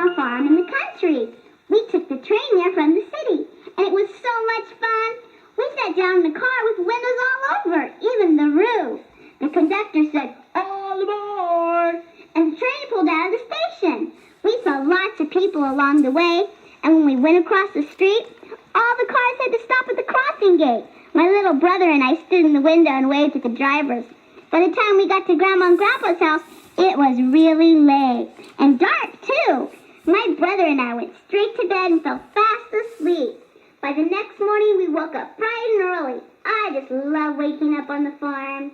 a farm in the country. We took the train there from the city, and it was so much fun. We sat down in the car with windows all over, even the roof. The conductor said, "All aboard!" and the train pulled out of the station. We saw lots of people along the way, and when we went across the street, all the cars had to stop at the crossing gate. My little brother and I stood in the window and waved at the drivers. By the time we got to Grandma and Grandpa's house, it was really late, and dark too. My brother and I went straight to bed and fell fast asleep. By the next morning, we woke up bright and early. I just love waking up on the farm.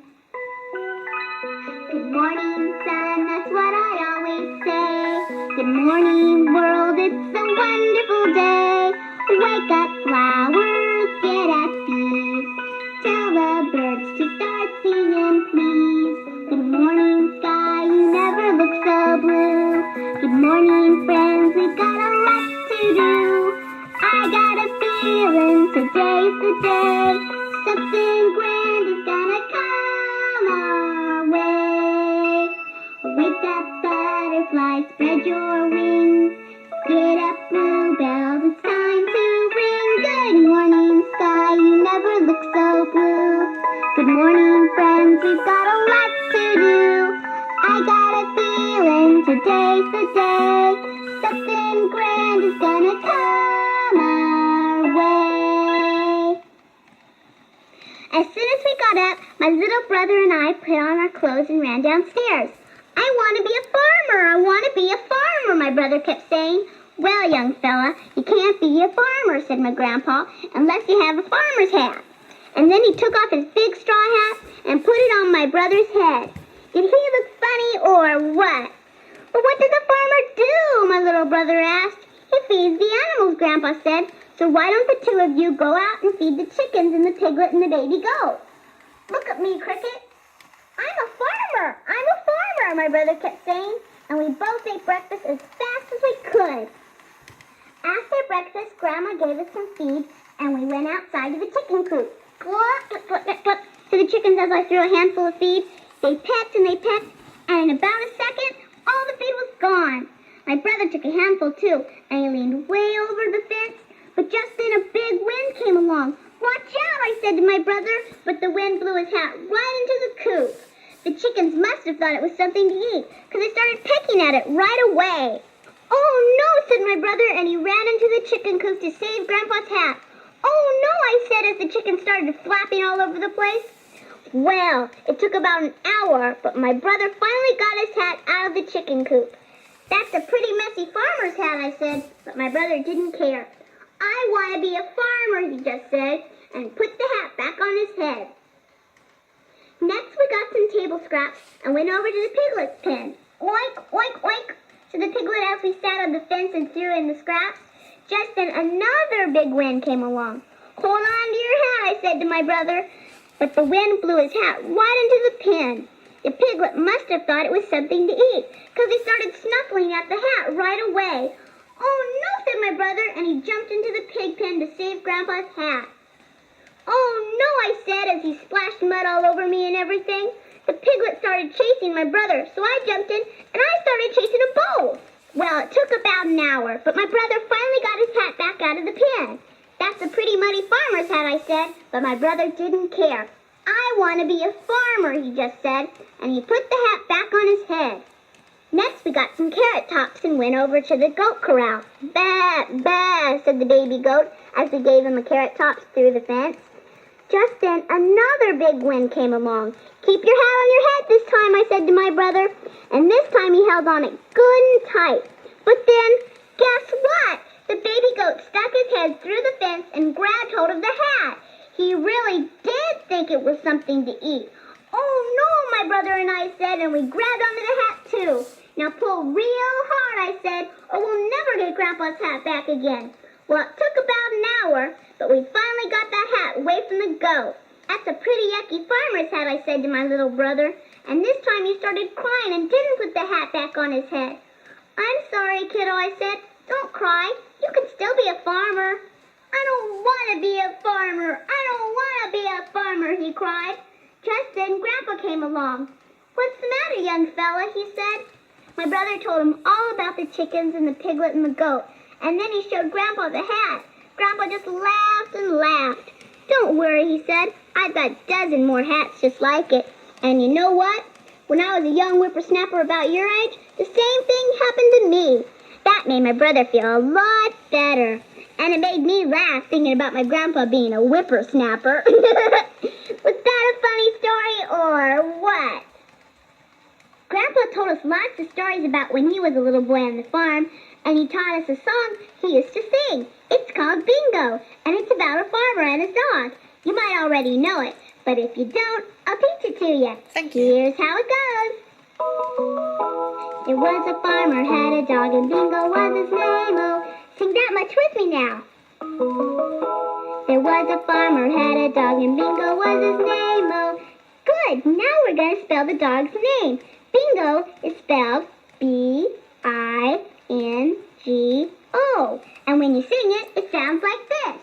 Good morning, sun, that's what I always say. Good morning, world, it's a wonderful day. Wake up, flowers, get up, bees. Tell the birds to start singing, please. Good morning, sky, you never look so blue. Good morning, friends, we've got a lot to do. I got a feeling today's the day. Something grand is gonna come our way. Wake up, butterflies, spread your wings. Get up, bluebells, it's time to ring. Good morning, sky, you never look so blue. Good morning, friends, we've got a lot to do. I got a feeling today's the day. Something grand is gonna come our way. As soon as we got up, my little brother and I put on our clothes and ran downstairs. "I want to be a farmer, I want to be a farmer," my brother kept saying. "Well, young fella, you can't be a farmer," said my grandpa, "unless you have a farmer's hat." And then he took off his big straw hat and put it on my brother's head. Did he look funny or what? "But what does a farmer do?" my little brother asked. "He feeds the animals," Grandpa said. "So why don't the two of you go out and feed the chickens and the piglet and the baby goat?" "Look at me, Cricket. I'm a farmer, my brother kept saying, and we both ate breakfast as fast as we could. After breakfast, Grandma gave us some feed, and we went outside to the chicken coop. Cluck, cluck, cluck, cluck, cluck, to the chickens as I threw a handful of feed. They pecked and they pecked, and in about a second, all the feed was gone. My brother took a handful too, and he leaned way over the fence, but just then a big wind came along. "Watch out," I said to my brother, but the wind blew his hat right into the coop. The chickens must have thought it was something to eat, because they started pecking at it right away. "Oh no," said my brother, and he ran into the chicken coop to save Grandpa's hat. "Oh no," I said as the chickens started flapping all over the place. Well, it took about an hour, but my brother finally got his hat out of the chicken coop. "That's a pretty messy farmer's hat," I said, but my brother didn't care. "I want to be a farmer," he just said, and put the hat back on his head. Next, we got some table scraps and went over to the piglet's pen. "Oink, oink, oink," said the piglet as we sat on the fence and threw in the scraps. Just then another big wind came along. "Hold on to your hat," I said to my brother, but the wind blew his hat right into the pen. The piglet must have thought it was something to eat, because he started snuffling at the hat right away. "Oh no," said my brother, and he jumped into the pig pen to save Grandpa's hat. "Oh no," I said as he splashed mud all over me and everything. The piglet started chasing my brother, so I jumped in and I started chasing them both. Well, it took about an hour, but my brother finally got his hat back out of the pen. "That's a pretty muddy farmer's hat," I said, but my brother didn't care. "I want to be a farmer," he just said, and he put the hat back on his head. Next, we got some carrot tops and went over to the goat corral. "Bah, bah," said the baby goat as we gave him a carrot tops through the fence. Just then, another big wind came along. "Keep your hat on your head this time," I said to my brother, and this time he held on it good and tight. But then, guess what? The baby goat stuck his head through the fence and grabbed hold of the hat. He really did think it was something to eat. "Oh no," my brother and I said, and we grabbed onto the hat too. "Now pull real hard," I said, "or we'll never get Grandpa's hat back again." Well, it took about an hour, but we finally got that hat away from the goat. "That's a pretty yucky farmer's hat," I said to my little brother, and this time he started crying and didn't put the hat back on his head. "I'm sorry, kiddo," I said. "Don't cry. You can still be a farmer." "I don't want to be a farmer. I don't want to be a farmer," he cried. Just then Grandpa came along. "What's the matter, young fella?" he said. My brother told him all about the chickens and the piglet and the goat. And then he showed Grandpa the hat. Grandpa just laughed and laughed. Don't worry, he said. I've got a dozen more hats just like it. And you know what? When I was a young whippersnapper about your age, the same thing happened to me. That made my brother feel a lot better. And it made me laugh thinking about my grandpa being a whippersnapper. Was that a funny story or what? Grandpa told us lots of stories about when he was a little boy on the farm, and he taught us a song he used to sing. It's called Bingo, and it's about a farmer and his dog. You might already know it, but if you don't, I'll teach it to you. Thank you. Here's how it goes. There was a farmer, had a dog, and Bingo was his name. Oh, sing that much with me now. There was a farmer, had a dog, and Bingo was his name. Oh, good. Now we're going to spell the dog's name. Bingo is spelled B-I-N-G-O. And when you sing it, it sounds like this.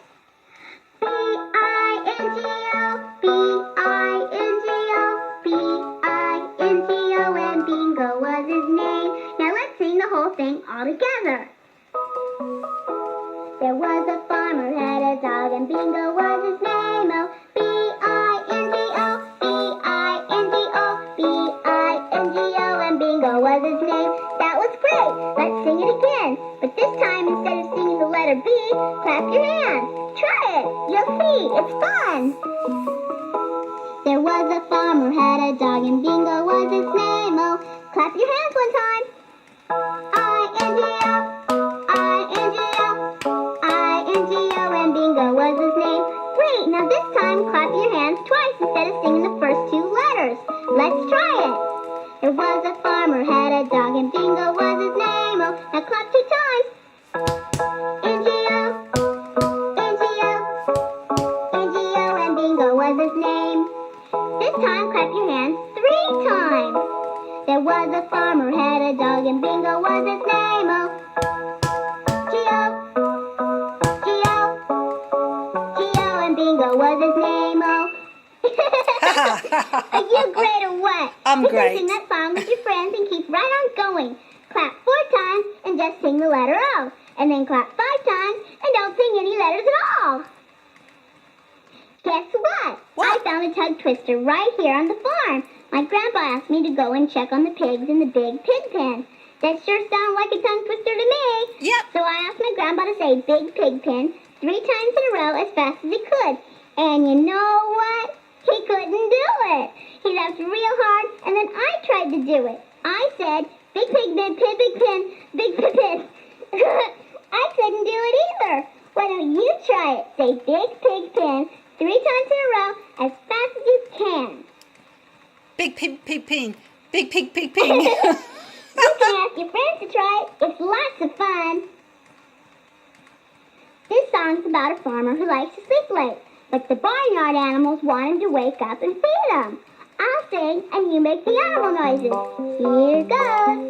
B-I-N-G-O, B-I-N-G-O, B-I-N-G-O, and Bingo was his name. Now let's sing the whole thing all together. There was a farmer, had a dog, and Bingo was his name. Oh, B-I-N-G-O, B-I-N-G-O, B-I-N-G-O, and Bingo was his name. That was great. Let's sing it again. But this time, instead of singing the letter B, clap your hands. Try it. You'll see. It's fun. There was a farmer, had a dog, and Bingo was his name. Oh, clap your hands one time. I-N-G-O, I-N-G-O, I-N-G-O, and Bingo was his name. Great. Now this time, clap your hands twice instead of singing the first two letters. Let's try it. There was a farmer, had a dog, and Bingo was his name. Oh, now clap 2 times. N-G-O, N-G-O, N-G-O, and Bingo was his name. This time, clap your hands 3 times. There was a farmer, had a dog, and Bingo was his name. Oh, G-O, G-O, G-O, and Bingo was his name. Oh. Are you great or what? I'm great. Sing that song with your friends and keep right on going. Clap 4 times and just sing the letter O. And then clap 5 times and don't sing any letters at all. Guess what? I found a tongue twister right here on the farm. My grandpa asked me to go and check on the pigs in the big pig pen. That sure sounds like a tongue twister to me. Yep. So I asked my grandpa to say big pig pen 3 times in a row as fast as he could. And you know what? He couldn't do it. He laughed real hard, and then I tried to do it. I said, big pig pen, big pen, big pen. I couldn't do it either. Why don't you try it? Say big pig pen 3 times in a row as fast as you can. Big pig, pig, pig. Big pig, pig, pig. You can ask your friends to try it. It's lots of fun. This song's about a farmer who likes to sleep late. But the barnyard animals want him to wake up and feed them. I'll sing and you make the animal noises. Here goes.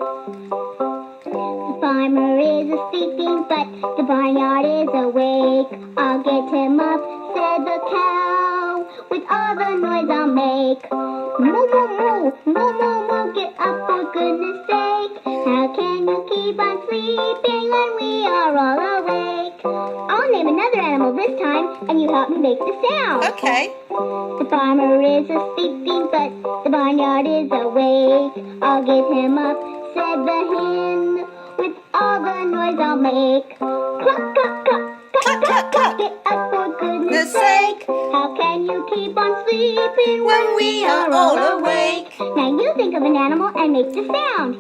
The farmer is a-sleeping, but the barnyard is awake. I'll get him up, said the cow, with all the noise I'll make. Moo, moo, moo, moo, moo, moo, get up for goodness sake. How can you keep on sleeping when we are all awake? I'll name another animal this time, and you help me make the sound. Okay. The farmer is a-sleeping, but the barnyard is awake. I'll get him up, said the hen, with all the noise I'll make. Cluck, cluck, cluck, cluck, cluck, cluck, get up for goodness sake. How can you keep on sleeping when we are all awake? Now you think of an animal and make the sound.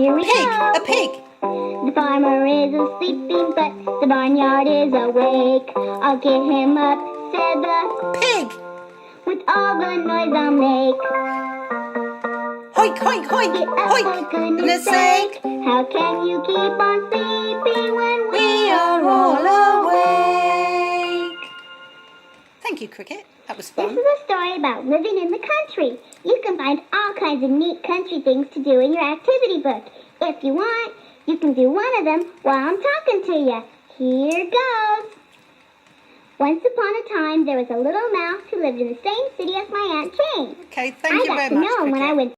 Here we Pig. go. A pig. The farmer is a-sleeping, but the barnyard is awake. I'll get him up, said the Pig. with all the noise I'll make. Hoik, hoik, hoik. Get up Hoik. for goodness sake. How can you keep on sleeping when We are all awake. Thank you, Cricket. That was This fun. is a story about living in the country. You can find all kinds of neat country things to do in your activity book. If you want, you can do one of them while I'm talking to you. Here goes. Once upon a time, there was a little mouse who lived in the same city as my Aunt Jane. Okay, thank I you got very to much, know him when I Cricket. went